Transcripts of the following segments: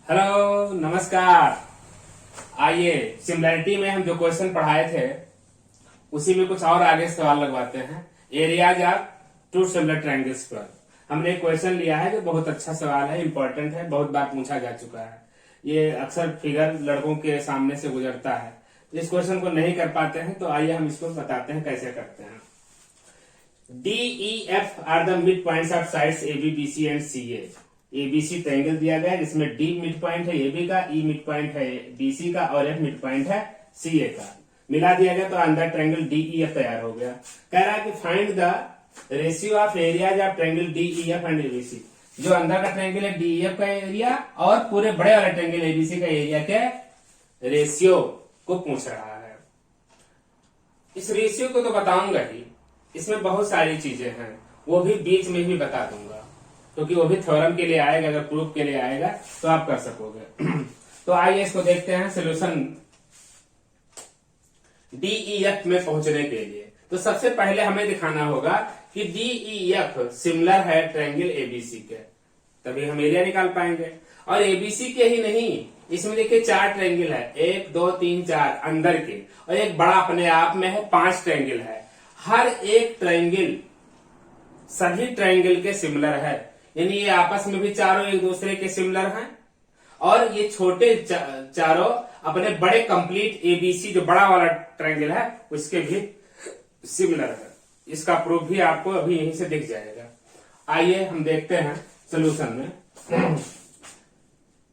Hello नमस्कार। आइए similarity में हम जो क्वेश्चन पढ़ाए थे उसी में कुछ और आगे सवाल लगवाते हैं। Areas of two similar triangles पर हमने एक क्वेश्चन लिया है जो बहुत अच्छा सवाल है, इंपॉर्टेंट है, बहुत बार पूछा जा चुका है। ये अक्सर फिगर लड़कों के सामने से गुजरता है। इस क्वेश्चन को नहीं कर पाते हैं तो आइए हम इसको बताते हैं कैसे करते हैं। DEF are the mid points of sides ABBC and CA। ABC triangle दिया गया है जिसमें D मिड पॉइंट है AB का, E मिड पॉइंट है BC का और F मिड पॉइंट है CA का। मिला दिया गया तो अंदर ट्रायंगल DEF तैयार हो गया। कह रहा है कि find the ratio of areas of triangle DEF and ABC। जो अंदर का ट्रायंगल है DEF का एरिया और पूरे बड़े वाले ट्रायंगल ABC का एरिया के रेशियो को पूछ रहा है। इस रेशियो को तो बताऊंगा ही, इसमें बहुत सारी चीजें हैं, वो भी बीच में भी बता दूंगा क्योंकि वो भी थ्योरम के लिए आएगा। अगर प्रूफ के लिए आएगा तो आप कर सकोगे। तो आइए इसको देखते हैं सोल्यूशन DEF में पहुंचने के लिए। तो सबसे पहले हमें दिखाना होगा कि DEF सिमिलर है ट्रायंगल ABC के, तभी हम एरिया निकाल पाएंगे। और ABC के ही नहीं, इसमें देखिए 4 ट्रायंगल है, 1 2 3 4 अंदर के, और एक बड़ा अपने आप में है, 5 ट्रायंगल है। हर एक ट्रायंगल सभी ट्रायंगल के सिमिलर है, यानी ये आपस में भी चारों एक दूसरे के सिमिलर हैं। और ये छोटे चारों अपने बड़े कंप्लीट ABC जो बड़ा वाला ट्रायंगल है उसके भी सिमिलर है। इसका प्रूफ भी आपको अभी यहीं से दिख जाएगा। आइए हम देखते हैं सोल्यूशन में।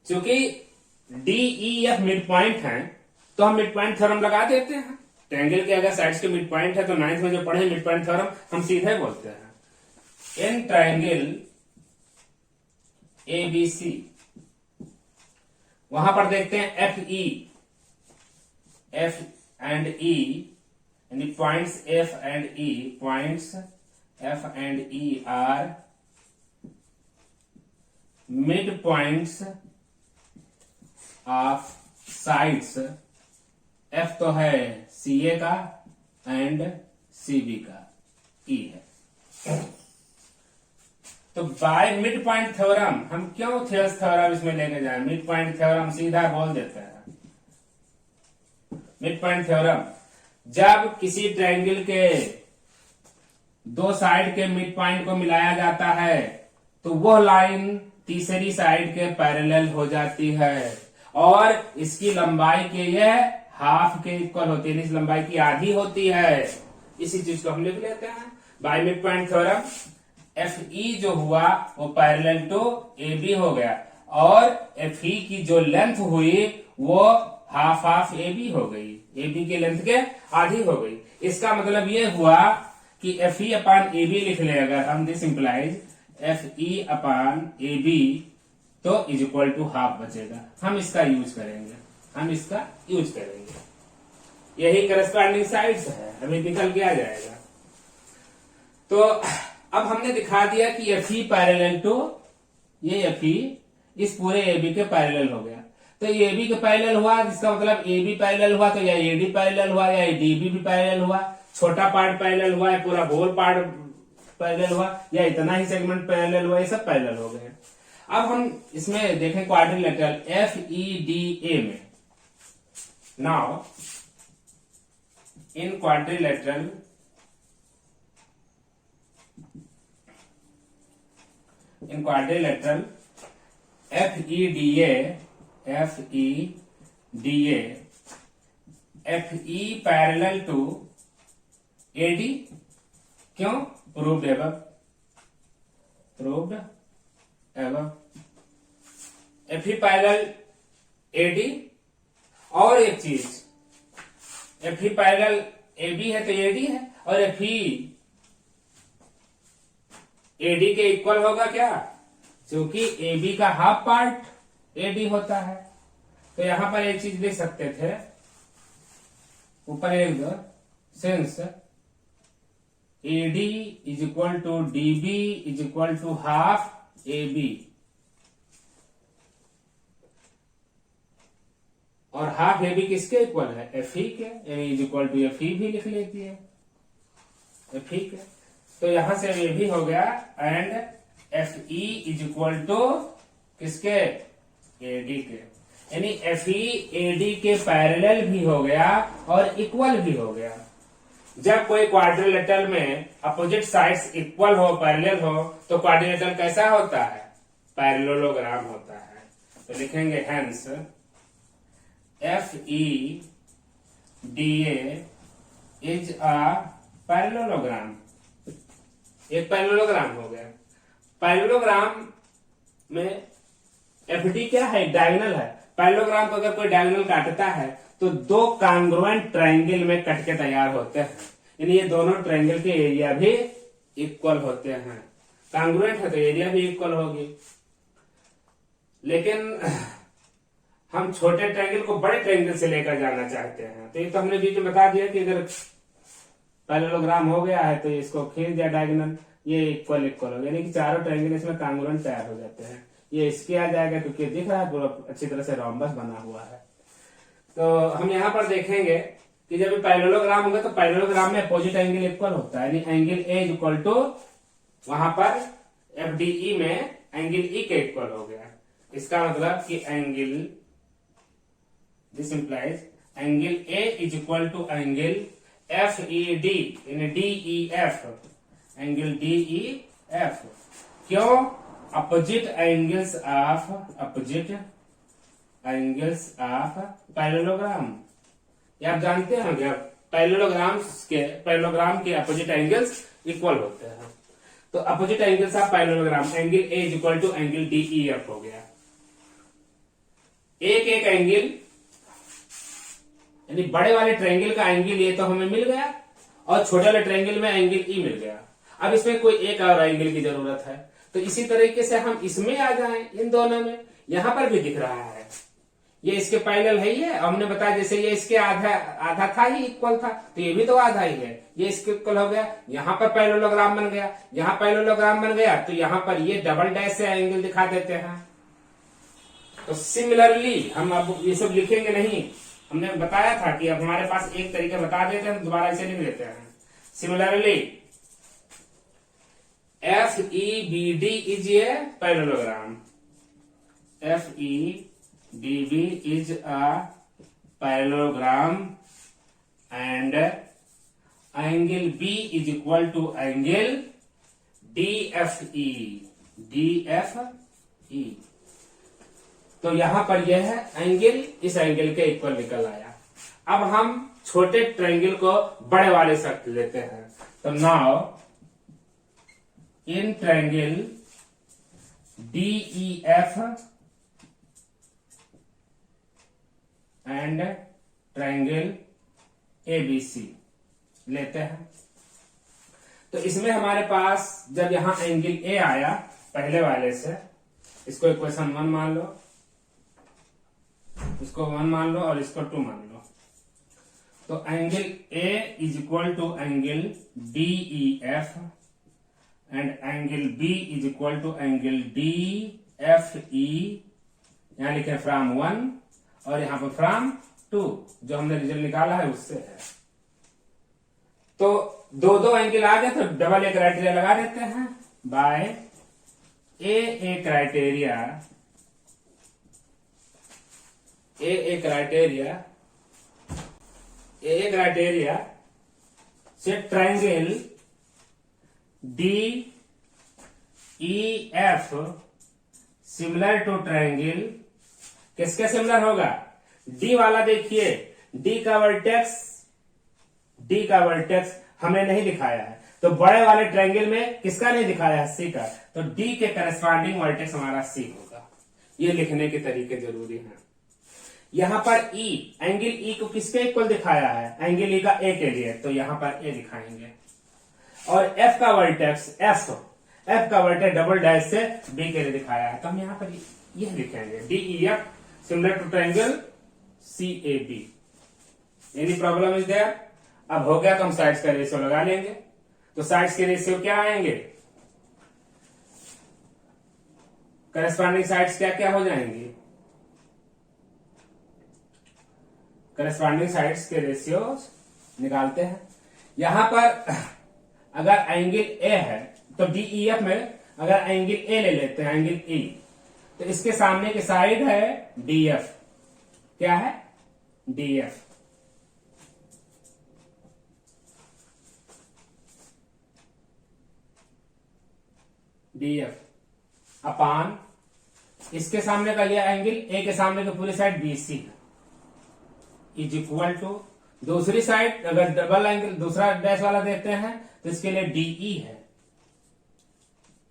क्योंकि DEF मिड पॉइंट है तो हम मिड पॉइंट थ्योरम लगा देते हैं। ट्रायंगल के अगर साइड्स के मिड पॉइंट है तो 9th में जो पढ़े मिड पॉइंट थ्योरम हम सीधे बोलते हैं। इन ट्रायंगल ABC वहां पर देखते हैं F एंड E, यानी points F and E, points F and E are mid points of sides. F तो है CA का एंड CB का, E है। तो बाय मिड पॉइंट थ्योरम हम क्यों थियर्स थ्योरम इसमें लेके जाए, मिड पॉइंट थ्योरम सीधा बोल देते हैं। मिड पॉइंट थ्योरम, जब किसी ट्रायंगल के 2 साइड के मिड पॉइंट को मिलाया जाता है तो वह लाइन तीसरी साइड के पैरेलल हो जाती है और इसकी लंबाई के यह हाफ के इक्वल होती है, इस लंबाई की आधी होती है। इसी चीज को हम लिख लेते हैं by mid point theorem. FE जो हुआ वो पैरेलल टू AB हो गया और FE की जो लेंथ हुई वो हाफ हाफ AB हो गई, AB की लेंथ के आधी हो गई। इसका मतलब ये हुआ कि FE अपान AB लिख ले अगर हम, this implies FE upon AB तो इज इक्वल टू हाफ बचेगा। हम इसका यूज करेंगे, यही करस्पॉन्डिंग साइड्स है, अभी निकल के आ जाएगा। तो अब हमने दिखा दिया कि FE पैरेलल टू ये FE इस पूरे AB के पैरेलल हो गया। तो ये AB के पैरेलल हुआ, जिसका मतलब AB पैरेलल हुआ तो या AD पैरेलल हुआ या DB भी पैरेलल हुआ, छोटा पार्ट पैरेलल हुआ या पूरा होल पार्ट पैरेलल हुआ या इतना ही सेगमेंट पैरेलल हुआ, ये सब पैरेलल हो गए। अब हम इसमें देखें क्वाड्रिलेटरल FEDA में। Now in quadrilateral FEDA FE parallel to AD, क्यों? Proved above. FE parallel AD। और एक चीज, FE पैरेलल AB है तो AD है, और FE AD के इक्वल होगा क्या? क्योंकि AB का हाफ पार्ट AD होता है। तो यहां पर एक चीज लिख सकते थे ऊपर एक दो, since AD is equal to DB is equal to half AB, और हाफ AB किसके इक्वल है? FE के, यानी इज इक्वल टू FE भी लिख लेती है, FE के। तो यहां से ये भी हो गया and FE is equal to किसके? एडी के, यानी एफई एडी के पैरेलल भी हो गया और इक्वल भी हो गया। जब कोई क्वाड्रिलेटरल में अपोजिट साइड्स इक्वल हो, पैरेलल हो, तो क्वाड्रिलेटरल कैसा होता है? पैरेललोग्राम होता है। तो लिखेंगे hence F E D A is a parallelogram. एक पैरेललोग्राम हो गया। पैरेललोग्राम में एफ डी क्या है? डायगोनल है। पैरेललोग्राम को अगर कोई डायगोनल काटता है तो दो कांग्रुएंट ट्रायंगल में कट के तैयार होते हैं, यानी ये दोनों ट्रायंगल के एरिया भी इक्वल होते हैं। कांग्रुएंट है तो एरिया भी इक्वल होगी। लेकिन हम छोटे ट्रायंगल को बड़े ट्रायंगल से लेकर जाना चाहते हैं, तो ये तो हमने बीच में बता दिया कि अगर पैरेललोग्राम हो गया है तो इसको खींच दिया डायगोनल, ये इक्वल इक्वल हो गया, यानी कि चारों ट्रायंगल इसमें कांग्रुएंट तैयार हो जाते हैं। ये इसके आ जाएगा क्योंकि दिख रहा है पूरा अच्छी तरह से रोम्बस बना हुआ है। तो हम यहाँ पर देखेंगे कि जब पैरेललोग्राम होगा तो पैरेललोग्राम में अपोजिट एंगल इक्वल होता है, यानी एंगल ए इक्वल टू वहां पर एफ डी ई में एंगल ई के इक्वल हो गया। इसका मतलब कि angle, this implies angle A is equal to angle F E D, यानी D E F, angle D E F. क्यों? Opposite angles of parallelogram. ये आप जानते हैं क्या? पैरेललोग्राम के अपोजिट एंगल्स इक्वल होते हैं। तो opposite angles of parallelogram, angle A is equal to angle D E F हो गया। एक एक एंगल, यानी बड़े वाले ट्रायंगल का एंगल ये तो हमें मिल गया और छोटे वाले ट्रायंगल में एंगल ई मिल गया। अब इसमें कोई एक और एंगल की जरूरत है, तो इसी तरीके से हम इसमें आ जाएं, इन दोनों में। यहां पर भी दिख रहा है ये इसके पैरेलल है, ये हमने बताया जैसे ये इसके आधा था ही, इक्वल था, तो ये भी तो आधा ही है, ये इसके इक्वल हो गया। यहाँ पर पैरेललोग्राम बन गया, यहाँ पैरेललोग्राम बन गया, तो यहाँ पर ये डबल डैश से एंगल दिखा देते हैं। तो सिमिलरली हम अब ये सब लिखेंगे नहीं, हमने बताया था कि अब हमारे पास एक तरीका बता देते हैं, दोबारा इसे लिख लेते हैं। Similarly F E B D is a parallelogram, F E D B is a parallelogram and angle B is equal to angle D F E. तो यहां पर यह है एंगल, इस एंगल के इक्वल निकल आया। अब हम छोटे ट्रायंगल को बड़े वाले से लेते हैं। तो now in triangle D E F and triangle A B C लेते हैं। तो इसमें हमारे पास जब यहां एंगल ए आया पहले वाले से, इसको इक्वेशन 1 मान लो, इसको 1 मान लो और इसको 2 मान लो। तो angle A is equal to angle D E F and angle B is equal to angle D F E. यहां लिखे फ्रॉम 1 और यहां पर फ्रॉम 2, जो हमने रिजल्ट निकाला है उससे है। तो दो एंगल आ गए तो डबल ए क्राइटेरिया लगा देते हैं by A criteria, A criteria से triangle D E F similar to triangle, किसके सिमिलर होगा? डी वाला देखिए, डी का वर्टेक्स हमने नहीं दिखाया है, तो बड़े वाले ट्रायंगल में किसका नहीं दिखाया है? सी का। तो डी के करस्पॉन्डिंग वर्टेक्स हमारा सी होगा। ये लिखने के तरीके जरूरी हैं। यहां पर ई, एंगल ई को किसके इक्वल दिखाया है? एंगल ई का ए के लिए, तो यहां पर ए दिखाएंगे। और एफ का वर्टेक्स डबल डैश से बी के लिए दिखाया है, तो हम यहां पर यह लिखेंगे D E F similar to triangle C A B. Any problem is there? अब हो गया तो हम साइड्स का रेशियो लगा लेंगे। तो साइड्स के रेशियो क्या आएंगे? करस्पॉन्डिंग साइड्स क्या क्या हो जाएंगी? करस्पॉन्डिंग साइड्स के रेशियो निकालते हैं। यहां पर अगर एंगल ए है तो डीईएफ में अगर एंगल ए ले लेते हैं, एंगल ई, तो इसके सामने की साइड है DF। क्या है? DF। DF अपान इसके सामने का लिया एंगल, ए के सामने की पूरी side BC is equal to दूसरी साइड अगर डबल एंगल दूसरा डैश वाला देते हैं तो इसके लिए DE है,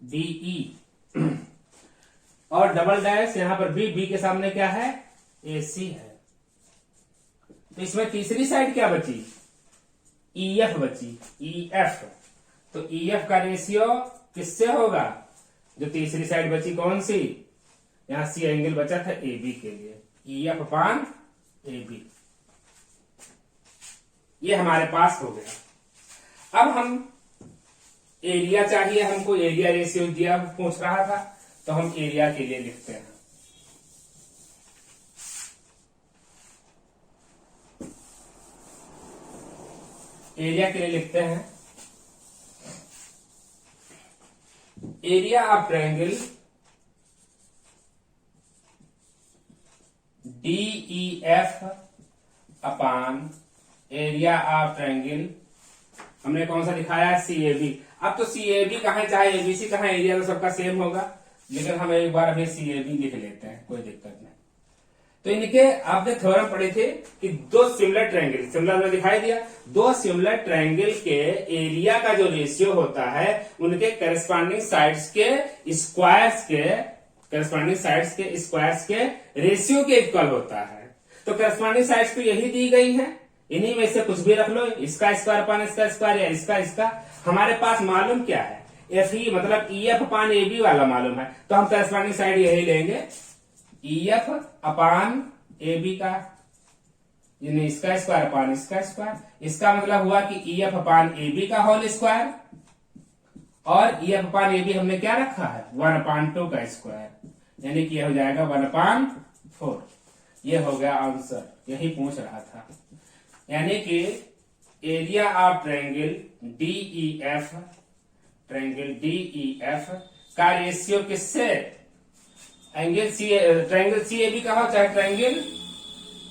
DE और डबल डैश यहां पर बी के सामने क्या है? AC है। तो इसमें तीसरी साइड क्या बची? EF बची, EF। तो EF का रेशियो किससे होगा? जो तीसरी साइड बची कौन सी? यहां C एंगल बचा था AB के लिए, EF अपान AB। ये हमारे पास हो गया। अब हम एरिया चाहिए हमको, एरिया रेशियो दिया पूछ रहा था, तो हम एरिया के लिए लिखते हैं। एरिया के लिए लिखते हैं area of triangle DEF upon area of triangle, हमने कौन सा दिखाया? CAB। अब तो CAB कहां चाहे ABC कहां, एरिया तो सबका सेम होगा, लेकिन हम एक बार अभी CAB लिख लेते हैं, कोई दिक्कत नहीं। तो इनके आपने थ्योरम पढ़े थे कि दो सिमिलर ट्रायंगल, सिमिलर में दिखाई दिया, दो सिमिलर ट्रायंगल के एरिया का जो रेशियो होता है उनके करस्पॉन्डिंग साइड्स के स्क्वायर्स के रेशियो के इक्वल होता है। तो करस्पॉन्डिंग साइड्स तो यही दी गई है, इन्हीं में से कुछ भी रख लो, इसका स्क्वायर पान इसका स्क्वायर या इसका। हमारे पास मालूम क्या है? FE मतलब EF अपान AB वाला मालूम है, तो हम करस्पॉन्डिंग साइड यही लेंगे, EF अपान AB का, यानी इसका स्क्वायर अपान इसका स्क्वायर। इसका मतलब हुआ कि EF अपान AB का होल स्क्वायर, और EF अपान AB हमने क्या रखा है? 1/2 का स्क्वायर, यानी कि यह हो जाएगा 1/4। ये हो गया आंसर, यही पूछ रहा था। यानी कि एरिया ऑफ ट्रायंगल DEF का रेशियो किससे? एंगल ट्रायंगल CAB का हो चाहे triangle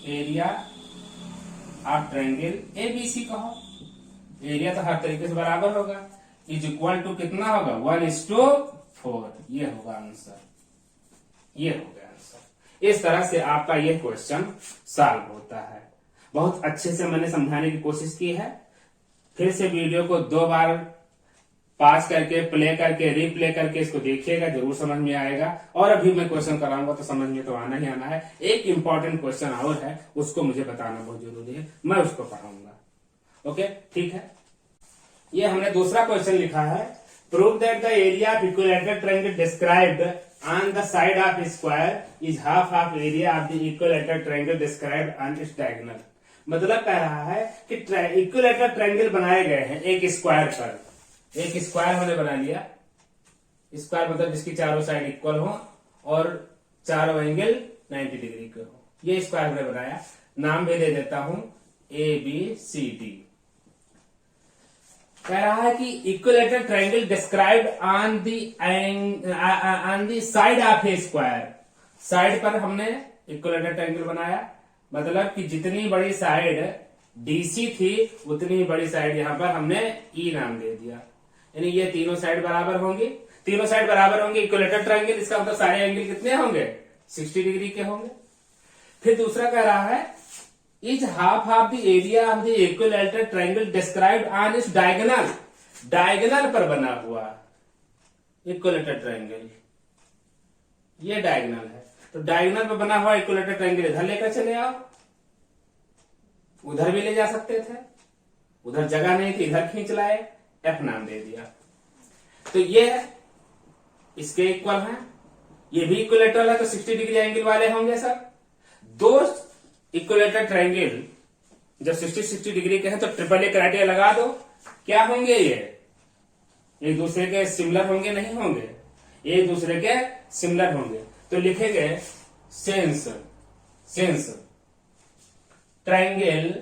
area of triangle ABC का हो, एरिया तो हर तरीके से बराबर होगा, इज इक्वल टू कितना होगा? 1:4। ये होगा आंसर, ये हो गया आंसर। इस तरह से आपका यह क्वेश्चन सॉल्व होता है। बहुत अच्छे से मैंने समझाने की कोशिश की है। फिर से वीडियो को 2 बार पास करके, प्ले करके, रीप्ले करके इसको देखिएगा, जरूर समझ में आएगा। और अभी मैं क्वेश्चन कराऊंगा तो समझ में तो आना ही आना है। एक इंपॉर्टेंट क्वेश्चन और है, उसको मुझे बताना बहुत जरूरी है, मैं उसको पढ़ाऊंगा। ओके, ठीक है। ये हमने दूसरा क्वेश्चन लिखा है, prove that the area of equilateral triangle described on the side of square is half of area of the equilateral triangle described on its diagonal. मतलब कह रहा है कि इक्विलैटरल ट्रायंगल बनाए गए हैं एक स्क्वायर पर, एक स्क्वायर हमने बना लिया, स्क्वायर मतलब जिसकी चारों साइड इक्वल हो और चारों एंगल 90 डिग्री के हो, ये स्क्वायर हमने बनाया। नाम भी दे देता हूं ABCD। कह रहा है कि equilateral triangle described on the side of A square. Side पर हमने इक्विलैटरल ट्रायंगल बनाया, मतलब कि जितनी बड़ी साइड DC थी उतनी बड़ी साइड यहां पर हमने E नाम दे दिया, यानी ये तीनों साइड बराबर होंगी। तीनों साइड बराबर होंगे इक्विलैटरल ट्रायंगल, इसका मतलब सारे एंगल कितने होंगे? 60 डिग्री के होंगे। फिर दूसरा कह रहा है is half of the area of the equilateral triangle described on its diagonal. Diagonal पर बना हुआ इक्विलैटरल ट्रायंगल, ये डायगोनल है, तो डायगोनल पर बना हुआ इक्विलैटरल ट्रायंगल इधर लेकर चले आओ, उधर भी ले जा सकते थे, उधर जगह नहीं थी, इधर खींच लाए, F नाम दे दिया। तो ये इसके इक्वल है, ये भी इक्विलैटरल है, तो 60 डिग्री एंगल वाले होंगे सब। दो इक्विलैटरल ट्रायंगल जब 60 डिग्री के हैं तो ट्रिपल ए क्राइटेरिया लगा दो, क्या होंगे? ये एक दूसरे के सिमिलर होंगे? नहीं होंगे, एक दूसरे के सिमिलर होंगे। तो लिखेंगे सेंस ट्रायंगल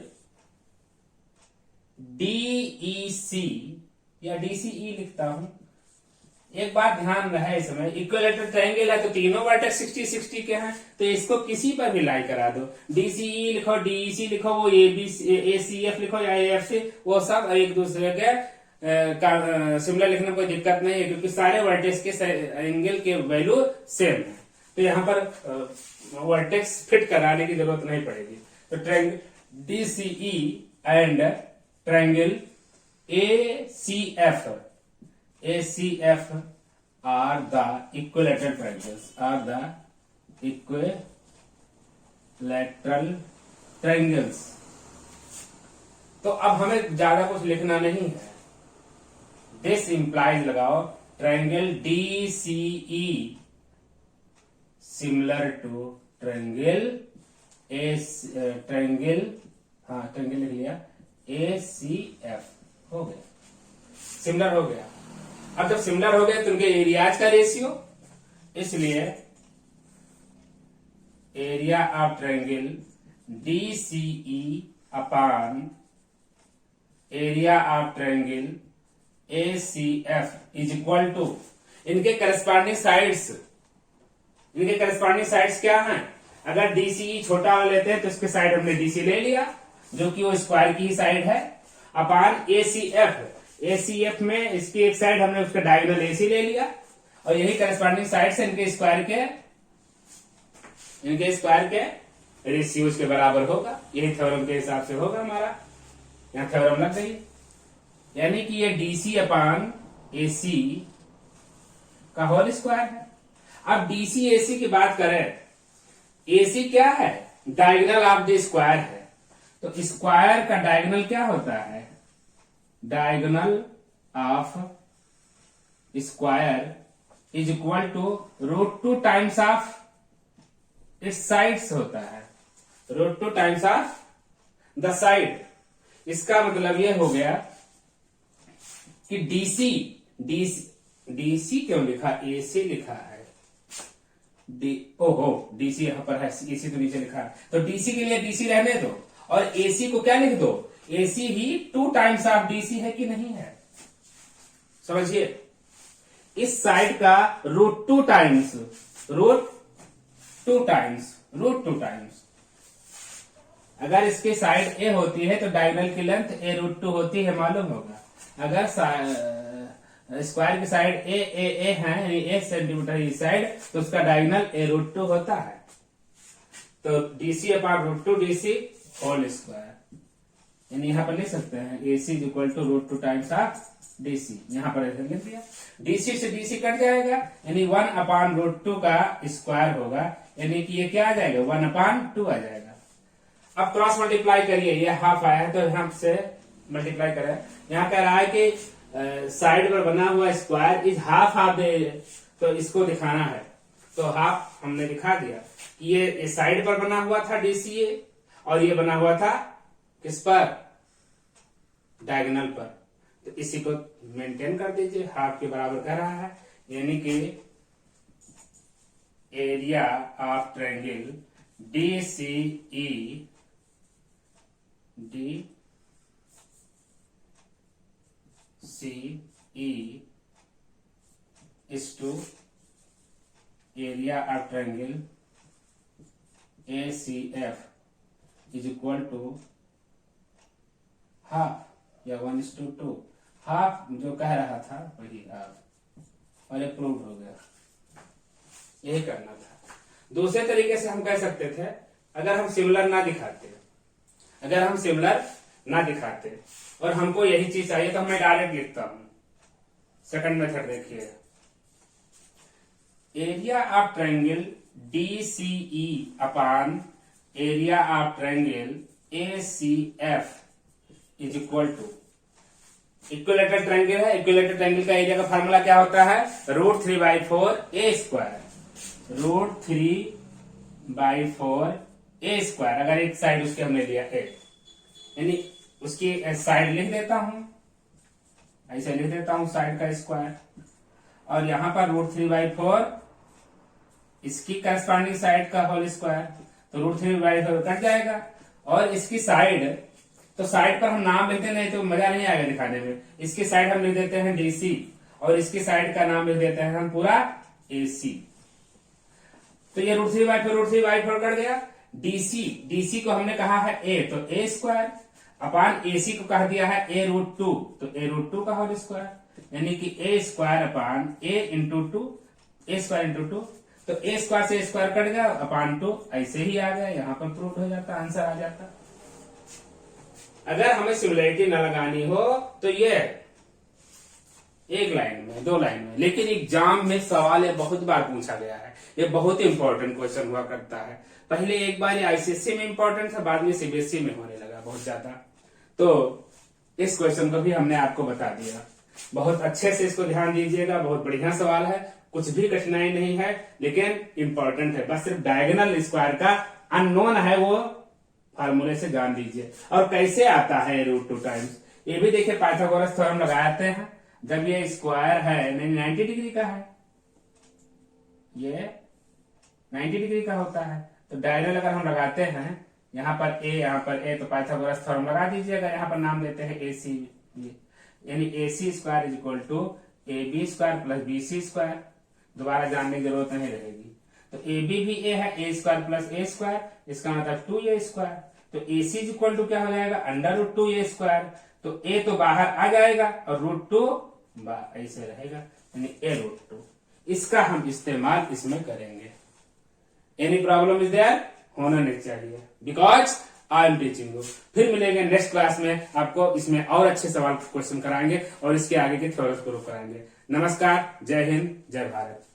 DEC या DCE लिखता हूं, एक बात ध्यान रहे इसमें, इक्विलेटरल ट्रायंगल है तो तीनों वर्टेक्स 60-60 के हैं, तो इसको किसी पर भी लाई करा दो, DCE लिखो, DEC लिखो, वो ACF लिखो या AFC, वो सब एक दूसरे के सिमिलर लिखने में कोई दिक्कत नहीं है, क्योंकि सारे वर्टेक्स के एंगल के वैल्यू सेम है, तो यहाँ पर वर्टेक्स फिट कराने की जरूरत नहीं पड़ेगी। तो triangle DCE and triangle ACF are the equilateral triangles। तो अब हमें ज्यादा कुछ लिखना नहीं है, दिस इंप्लाइज लगाओ triangle DCE similar to triangle triangle लिख लिया ACF, हो गया, सिमिलर हो गया। अब जब सिमिलर हो गए तो उनके एरियाज का रेशियो, इसलिए area of triangle DCE upon area of triangle ACF is equal to इनके करस्पॉन्डिंग साइड्स। इनके करस्पॉन्डिंग साइड्स क्या हैं? अगर DCE छोटा वाला लेते हैं तो इसके साइड हमने DC ले लिया, जो कि वो स्क्वायर की ही साइड है, अपान ACF में इसकी एक साइड हमने उसका डायगोनल AC ले लिया, और यही करस्पॉन्डिंग साइड से इनके स्क्वायर के रेशियोज के बराबर होगा। यही थ्योरम के हिसाब से होगा हमारा, यहां थ्योरम लग गई, यानी कि ये DC अपान AC का होल स्क्वायर है। अब DC AC की बात करें, AC क्या है? डायगोनल ऑफ द स्क्वायर है, तो स्क्वायर का डायगोनल क्या होता है? Diagonal of square is equal to √2 times of its sides होता है, √2 टाइम्स ऑफ द साइड। इसका मतलब यह हो गया कि DC क्यों लिखा, AC लिखा है, DC यहां पर है, AC तो नीचे लिखा है, तो DC के लिए DC रहने दो, और AC को क्या लिख दो? AC he 2 times of DC है कि नहीं है? समझिए, इस साइड का √2 टाइम्स, √2 टाइम्स, अगर इसकी साइड A होती है तो डायगोनल की लेंथ A√2 होती है, मालूम होगा। अगर स्क्वायर की साइड A है, यानी 1 सेंटीमीटर इस साइड, तो उसका डायगोनल A√2 होता है। तो DC upon √2 DC whole square, यानी यहां पर लिख सकते हैं AC is equal to √2 times of DC, यहां पर ऐसे लिख दिया। DC से DC कट जाएगा, यानी 1 अपान √2 का स्क्वायर होगा, यानी कि ये क्या आ जाएगा? 1/2 आ जाएगा। अब क्रॉस मल्टीप्लाई करिए, ये हाफ आया है तो हम से मल्टीप्लाई करें। यहाँ कह रहा है कि साइड पर बना हुआ square is half of the, तो इसको दिखाना है, तो हाफ हमने दिखा दिया। ये साइड पर बना हुआ था DCA, और ये बना हुआ था किस पर? डायगोनल पर, तो इसी को मेंटेन कर दीजिए, हाफ के बराबर कह रहा है, यानी कि area of triangle DCE is to area of triangle ACF is equal to half या 1:2, हाफ जो कह रहा था वही हाफ, और ये प्रूव हो गया। यही करना था। दूसरे तरीके से हम कह सकते थे, अगर हम सिमिलर ना दिखाते और हमको यही चीज चाहिए, तो मैं डायरेक्ट लिखता हूं। सेकंड मेथड देखिए, area of triangle DCE upon area of triangle ACF is equal to, equilateral triangle है, इक्विलेटरल ट्रायंगल का एरिया का फार्मूला क्या होता है? √3/4 A स्क्वायर, √3/4 A स्क्वायर। अगर एक साइड उसके हमने लिया A, यानी उसकी साइड लिख देता हूं, ऐसे लिख देता हूं साइड का स्क्वायर, और यहां पर √3/4 इसकी करस्पॉन्डिंग साइड का होल स्क्वायर, तो √3/4 कट जाएगा, और इसकी साइड, तो साइड पर हम नाम लिखते नहीं तो मजा नहीं आएगा दिखाने में, इसकी साइड हम लिख देते हैं DC, और इसकी साइड का नाम लिख देते हैं हम पूरा AC। तो ये √3/4 कट गया। DC को हमने कहा है A, तो A² अपान AC को कह दिया है A√2, तो A√2 का होल स्क्वायर, यानी कि A² upon A into 2, A² 2, तो A² से A² कट गया अपान 2, ऐसे ही आ गया, यहाँ पर प्रूफ हो जाता, आंसर आ जाता। अगर हमें सिमिलरिटी न लगानी हो तो ये एक लाइन में, 2 लाइन में, लेकिन एग्जाम में सवाल ये बहुत बार पूछा गया है, ये बहुत इंपॉर्टेंट क्वेश्चन हुआ करता है। पहले एक बार ICSE में इंपॉर्टेंट था, बाद में CBSE में होने लगा बहुत ज्यादा। तो इस क्वेश्चन को भी हमने आपको बता दिया, बहुत अच्छे से इसको ध्यान दीजिएगा, बहुत बढ़िया सवाल है, कुछ भी कठिनाई नहीं है, लेकिन इंपॉर्टेंट है। बस सिर्फ डायगोनल स्क्वायर का अननोन है, वो फार्मूले से जान दीजिए। और कैसे आता है √2 टाइम्स, ये भी देखिए पाइथागोरस थ्योरम लगाते हैं। जब ये स्क्वायर है 90 डिग्री का है, ये 90 डिग्री का होता है, तो डायगोनल अगर हम लगाते हैं, यहाँ पर A यहाँ पर A, तो पाइथागोरस थ्योरम लगा दीजिएगा। यहाँ पर नाम देते हैं AC, यानी AC² = AB² + BC²। दोबारा जानने की जरूरत नहीं रहेगी। तो AB भी A है, A² + A², इसका मतलब 2A²। तो AC = क्या हो जाएगा, √2A²। तो A तो बाहर आ जाएगा और √2 ऐसे रहेगा, यानी A√2। इसका हम इस्तेमाल इसमें करेंगे। एनी प्रॉब्लम इज देयर, होना नहीं चाहिए, because I am teaching you. फिर मिलेंगे नेक्स्ट क्लास में, आपको इसमें और अच्छे सवाल क्वेश्चन कराएंगे और इसके आगे के थ्योरम्स प्रूव कराएंगे। नमस्कार, जय हिंद, जय भारत।